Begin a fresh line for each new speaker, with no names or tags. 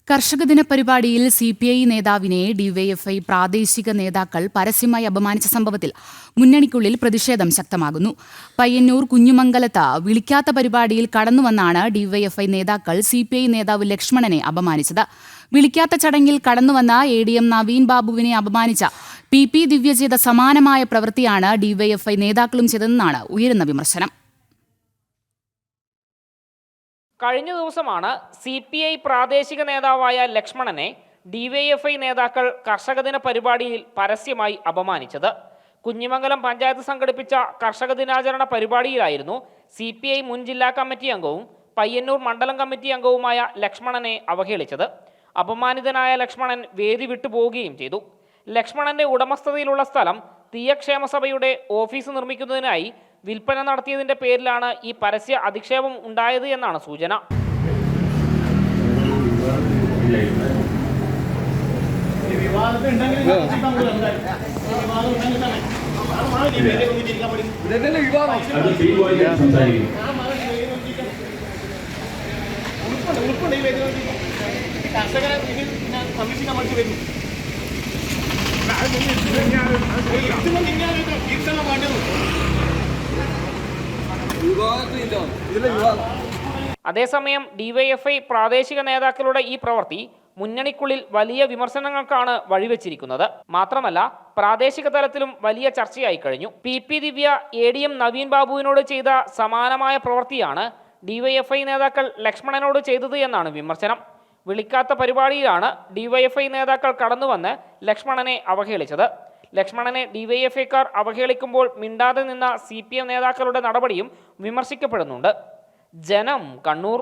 കർഷക ദിന പരിപാടിയിൽ CPI നേതാവിനെ ഡിവൈഎഫ്ഐ പ്രാദേശിക നേതാക്കൾ പരസ്യമായി അപമാനിച്ച സംഭവത്തിൽ മുന്നണിക്കുള്ളിൽ പ്രതിഷേധം ശക്തമാകുന്നു. പയ്യന്നൂർ കുഞ്ഞുമംഗലത്ത് വിളിക്കാത്ത പരിപാടിയിൽ കടന്നുവന്നാണ് ഡിവൈഎഫ്ഐ നേതാക്കൾ CPI നേതാവ് ലക്ഷ്മണനെ അപമാനിച്ചത്. വിളിക്കാത്ത ചടങ്ങിൽ കടന്നുവന്ന ADM നവീൻ ബാബുവിനെ അപമാനിച്ച PP ദിവ്യ ചെയ്ത സമാനമായ പ്രവൃത്തിയാണ് ഡിവൈഎഫ്ഐ നേതാക്കളും ചെയ്തതെന്നാണ് ഉയരുന്ന വിമർശനം.
കഴിഞ്ഞ ദിവസമാണ് CPI പ്രാദേശിക നേതാവായ ലക്ഷ്മണനെ ഡിവൈഎഫ്ഐ നേതാക്കൾ കർഷക ദിന പരിപാടിയിൽ പരസ്യമായി അപമാനിച്ചത്. കുഞ്ഞിമംഗലം പഞ്ചായത്ത് സംഘടിപ്പിച്ച കർഷക ദിനാചരണ പരിപാടിയിലായിരുന്നു CPI മുൻ ജില്ലാ കമ്മിറ്റി അംഗവും പയ്യന്നൂർ മണ്ഡലം കമ്മിറ്റി അംഗവുമായ ലക്ഷ്മണനെ അവഹേളിച്ചത്. അപമാനിതനായ ലക്ഷ്മണൻ വേദി വിട്ടുപോവുകയും ചെയ്തു. ലക്ഷ്മണന്റെ ഉടമസ്ഥതയിലുള്ള സ്ഥലം തീയക്ഷേമ സഭയുടെ ഓഫീസ് നിർമ്മിക്കുന്നതിനായി വിൽപ്പന നടത്തിയതിന്റെ പേരിലാണ് ഈ പരസ്യ അധിക്ഷേപം ഉണ്ടായത് എന്നാണ് സൂചന. അതേസമയം ഡിവൈഎഫ്ഐ പ്രാദേശിക നേതാക്കളുടെ ഈ പ്രവൃത്തി മുന്നണിക്കുള്ളിൽ വലിയ വിമർശനങ്ങൾക്കാണ് വഴിവെച്ചിരിക്കുന്നത്. മാത്രമല്ല പ്രാദേശിക തലത്തിലും വലിയ ചർച്ചയായി കഴിഞ്ഞു. PP ദിവ്യ ADM നവീൻ ബാബുവിനോട് ചെയ്ത സമാനമായ പ്രവൃത്തിയാണ് ഡിവൈഎഫ്ഐ നേതാക്കൾ ലക്ഷ്മണനോട് ചെയ്തത് എന്നാണ് വിമർശനം. വിളിക്കാത്ത പരിപാടിയിലാണ് ഡിവൈഎഫ്ഐ നേതാക്കൾ കടന്നുവന്ന് ലക്ഷ്മണനെ അവഹേളിച്ചത്. ലക്ഷ്മണനെ ഡിവൈഎഫ്ഐക്കാർ അവഹേളിക്കുമ്പോൾ മിണ്ടാതെ നിന്ന CPM നേതാക്കളുടെ നടപടിയും വിമർശിക്കപ്പെടുന്നുണ്ട്. ജനം, കണ്ണൂർ.